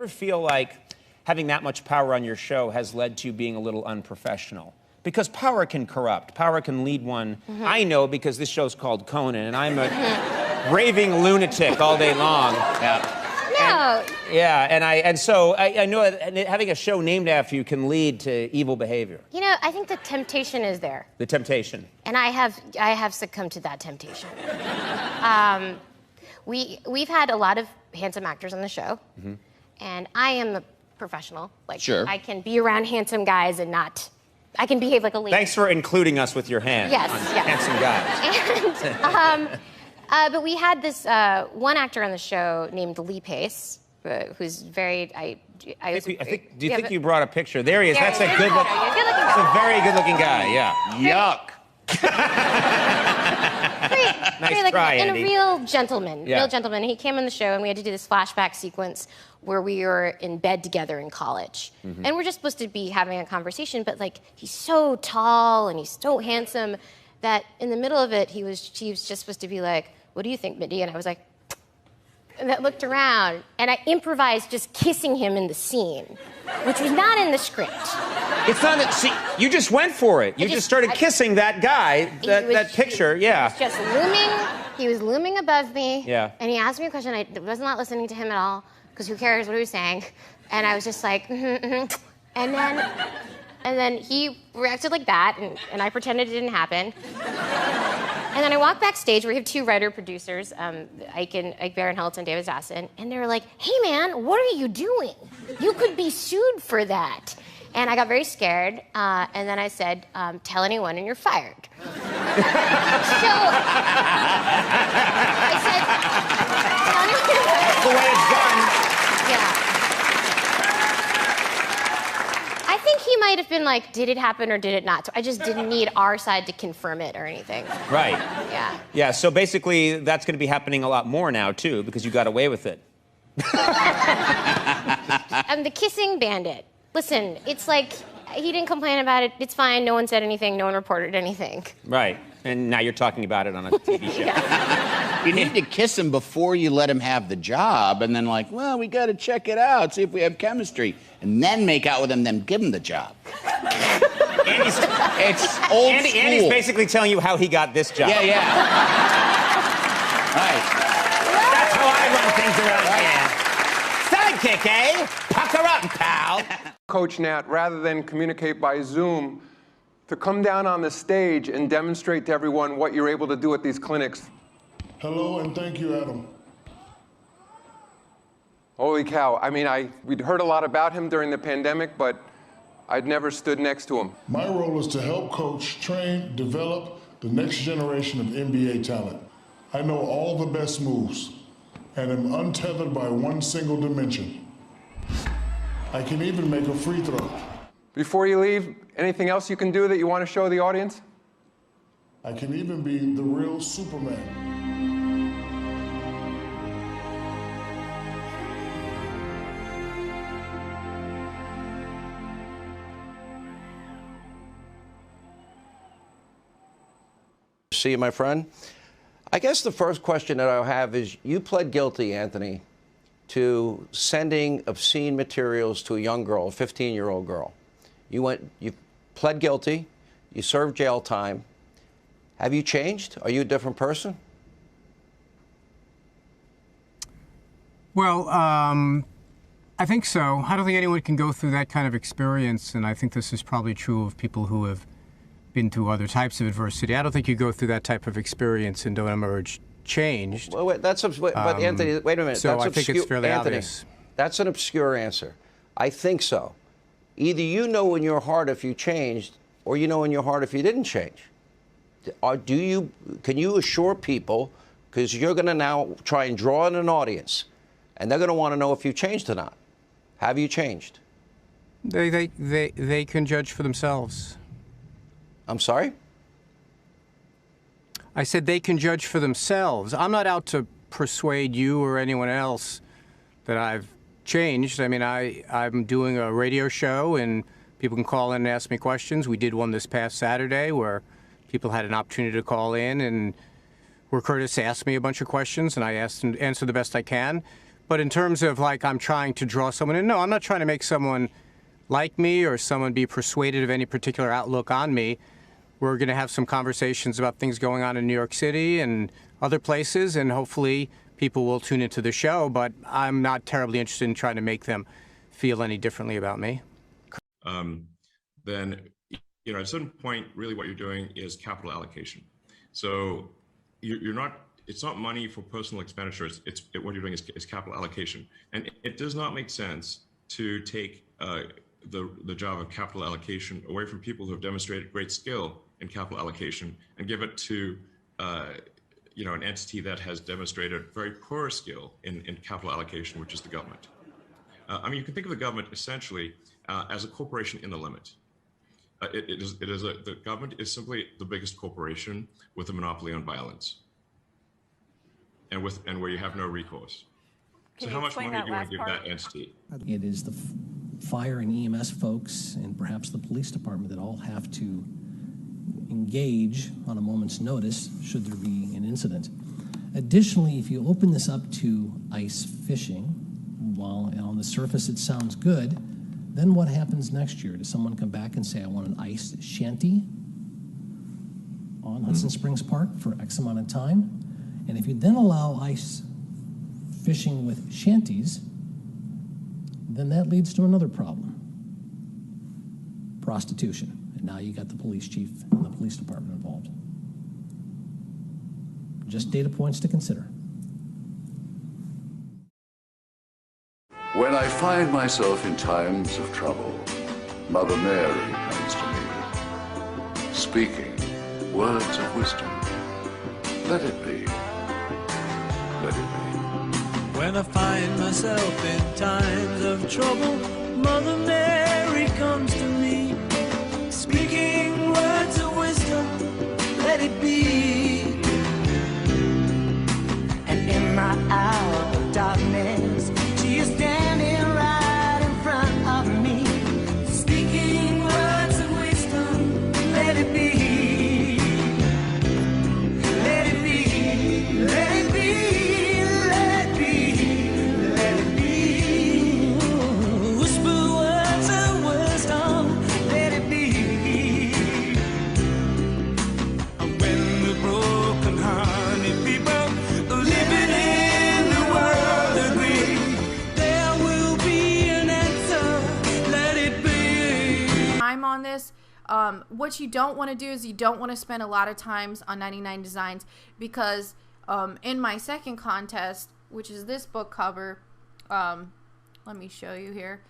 Ever feel like having that much power on your show has led to you being a little unprofessional? Because power can corrupt. Power can lead one. I know because this show's called Conan, and I'm a raving lunatic all day long. No. And so I know having a show named after you can lead to evil behavior. You know, I think the temptation is there. The temptation. And I have succumbed to that temptation. We've had a lot of handsome actors on the show, and I am a professional. Like, sure. I can be around handsome guys and not. I can behave like a lady. Thanks for including us with your hand. Yes, on yes. Handsome guys. But we had this one actor on the show named Lee Pace, who's very. Do you think you brought a picture? There he is. That's a good look. That's a very good-looking guy. Yeah. Yuck. Nice try, and Andy. a real gentleman. Yeah. Real gentleman. He came on the show, and we had to do this flashback sequence where we were in bed together in college, and we're just supposed to be having a conversation. But like, he's so tall and he's so handsome that in the middle of it, he was just supposed to be like, "What do you think, Mindy?" And I was like, and I looked around, and I improvised just kissing him in the scene, which was not in the script. It's not that. See, you just went for it. You just started kissing that guy. That picture. Yeah. He was just looming. He was looming above me. Yeah. And he asked me a question. I was not listening to him at all because who cares what he was saying? And I was just like, And then he reacted like that, and I pretended it didn't happen. And then I walked backstage. We have two writer-producers, Ike Barinholtz and David Zassin, and they were like, "Hey, man, what are you doing? You could be sued for that." And I got very scared, and then I said, "Tell anyone and you're fired." So I said, "Tell anyone." That's the way it's done. Yeah. I think he might have been like, did it happen or did it not? So I just didn't need our side to confirm it or anything. Right. Yeah. Yeah, so basically that's going to be happening a lot more now, too, because you got away with it. I'm the kissing bandit. Listen, it's like, he didn't complain about it. It's fine. No one said anything. No one reported anything. Right. And now you're talking about it on a TV show. Yeah. You need to kiss him before you let him have the job, and then like, well, we got to check it out, see if we have chemistry, and then make out with him, then give him the job. It's old school. Andy's basically telling you how he got this job. Yeah. Right. That's how I run things around here. Sidekick, eh? Pucker up, pal. Coach Nat, rather than communicate by Zoom, to come down on the stage and demonstrate to everyone what you're able to do at these clinics. Hello, and thank you, Adam. Holy cow. I mean, we'd heard a lot about him during the pandemic, but I'd never stood next to him. My role is to help coach, train, develop the next generation of NBA talent. I know all the best moves and am untethered by one single dimension. I can even make a free throw. Before you leave, anything else you can do that you want to show the audience? I can even be the real Superman. See you, my friend. I guess the first question that I'll have is, you pled guilty, Anthony, to sending obscene materials to a young girl, a 15-year-old girl. You pled guilty, you served jail time. Have you changed? Are you a different person? Well, I think so. I don't think anyone can go through that kind of experience, and I think this is probably true of people who have been through other types of adversity. I don't think you go through that type of experience and don't emerge changed. Well, wait, but Anthony, wait a minute. So I think it's fairly Anthony, obvious. That's an obscure answer. I think so. Either you know in your heart if you changed, or you know in your heart if you didn't change. Can you assure people, because you're going to now try and draw in an audience, and they're going to want to know if you changed or not. Have you changed? They can judge for themselves. I'm sorry? I said they can judge for themselves. I'm not out to persuade you or anyone else that I've changed. I mean, I'm doing a radio show, and people can call in and ask me questions. We did one this past Saturday where people had an opportunity to call in and were courteous to ask me a bunch of questions, and I answered the best I can. But in terms of like I'm trying to draw someone in, no, I'm not trying to make someone like me or someone be persuaded of any particular outlook on me. We're going to have some conversations about things going on in New York City and other places, and hopefully people will tune into the show, but I'm not terribly interested in trying to make them feel any differently about me. Then, at a certain point, really what you're doing is capital allocation. So you're not, it's not money for personal expenditures, what you're doing is capital allocation. And it does not make sense to take the job of capital allocation away from people who have demonstrated great skill in capital allocation and give it to an entity that has demonstrated very poor skill in capital allocation, which is the government. You can think of the government essentially as a corporation in the limit. The government is simply the biggest corporation with a monopoly on violence, and where you have no recourse. So how much money do you want to give that entity? It is the fire and EMS folks and perhaps the police department that all have to engage on a moment's notice should there be an incident. Additionally, if you open this up to ice fishing, while on the surface it sounds good, then what happens next year? Does someone come back and say, I want an ice shanty on Hudson Springs Park for X amount of time? And if you then allow ice fishing with shanties, then that leads to another problem. Prostitution. And now you got the police chief and the police department involved. Just data points to consider. When I find myself in times of trouble, Mother Mary comes to me, speaking words of wisdom. Let it be. Let it be. When I find myself in times of trouble, Mother Mary comes to me, speaking words of wisdom. Let it be. And in my hour of darkness, she is standing right in front of me, speaking words of wisdom. Let it be. Let it be. Let it be. Let it be. Let it be. Whisper words of wisdom. Let it be. When the broken-hearted people living in the world agree, there will be an answer. Let it be. Time on this. What you don't want to do is you don't want to spend a lot of times on 99 designs, because in my second contest, which is this book cover, let me show you here.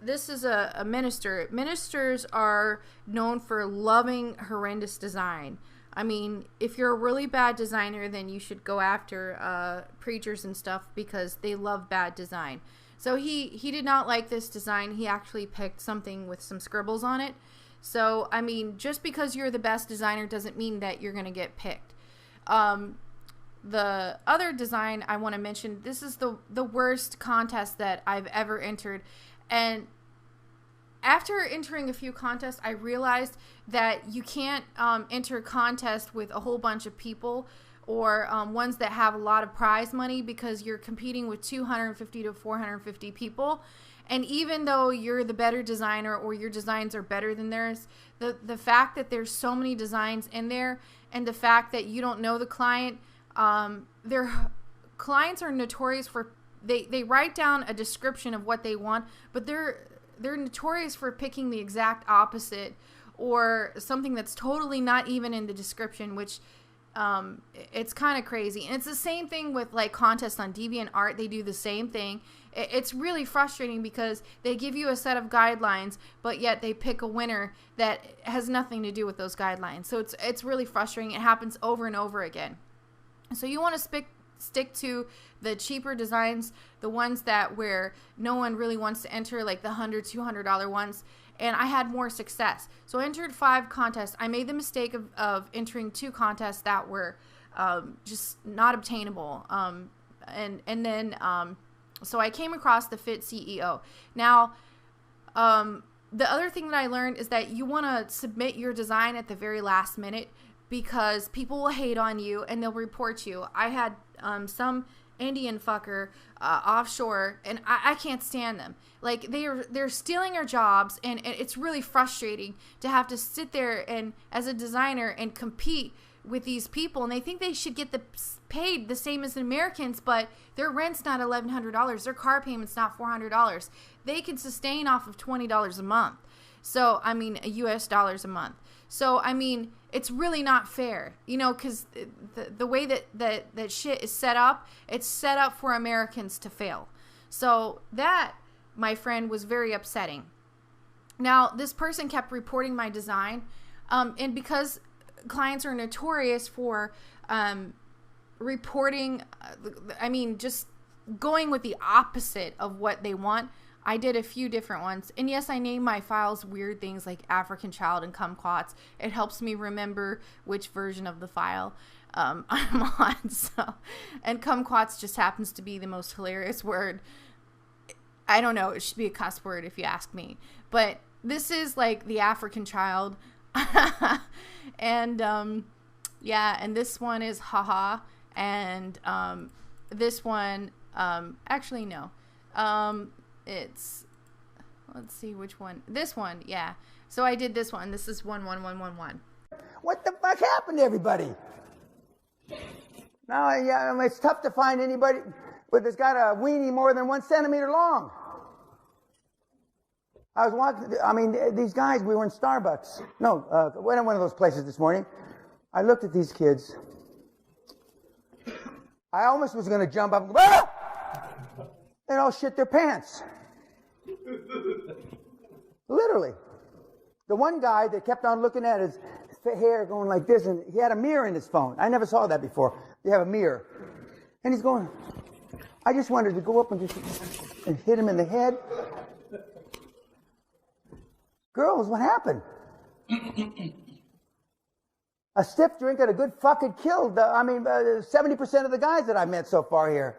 This is a minister. Ministers are known for loving horrendous design. I mean, if you're a really bad designer, then you should go after preachers and stuff, because they love bad design. So he did not like this design. He actually picked something with some scribbles on it. So, I mean, just because you're the best designer doesn't mean that you're going to get picked. The other design I want to mention, this is the worst contest that I've ever entered. And after entering a few contests, I realized that you can't enter a contest with a whole bunch of people, or ones that have a lot of prize money, because you're competing with 250 to 450 people. And even though you're the better designer or your designs are better than theirs, the fact that there's so many designs in there, and the fact that you don't know the client, their clients are notorious for, they write down a description of what they want, but they're notorious for picking the exact opposite, or something that's totally not even in the description, which it's kind of crazy. And it's the same thing with like contests on DeviantArt. They do the same thing. It's really frustrating, because they give you a set of guidelines, but yet they pick a winner that has nothing to do with those guidelines. So it's really frustrating. It happens over and over again. So you want to stick to the cheaper designs, the ones that where no one really wants to enter, like the $100, $200 ones. And I had more success. So I entered 5 contests. I made the mistake of entering 2 contests that were just not obtainable. And then so I came across the Fit CEO. Now, the other thing that I learned is that you want to submit your design at the very last minute, because people will hate on you and they'll report you. I had some Indian fucker offshore, and I can't stand them. Like, they're stealing our jobs, and it's really frustrating to have to sit there and as a designer and compete with these people, and they think they should get paid the same as the Americans, but their rent's not $1,100, their car payment's not $400. They can sustain off of $20 a month. So, I mean, US dollars a month. So, I mean, it's really not fair, you know, because the way that shit is set up, it's set up for Americans to fail. So that, my friend, was very upsetting. Now, this person kept reporting my design, and because clients are notorious for reporting, I mean, just going with the opposite of what they want, I did a few different ones. And yes, I named my files weird things like African Child and Kumquats. It helps me remember which version of the file I'm on. So, and Kumquats just happens to be the most hilarious word. I don't know, it should be a cuss word if you ask me. But this is like the African Child. And yeah, and this one is haha, and this one actually no, it's, let's see which one, this one, yeah. So I did this one. This is 11111. What the fuck happened to everybody? Now, yeah, I mean, it's tough to find anybody that's got a weenie more than 1 centimeter long. I was walking, I mean, these guys, we were in Starbucks. No, went in one of those places this morning. I looked at these kids. I almost was going to jump up and go, ah! They all shit their pants. Literally. The one guy that kept on looking at his hair going like this, and he had a mirror in his phone. I never saw that before. You have a mirror. And he's going, I just wanted to go up and hit him in the head. Girls, what happened? A stiff drink and a good fucking killed, 70% of the guys that I met so far here.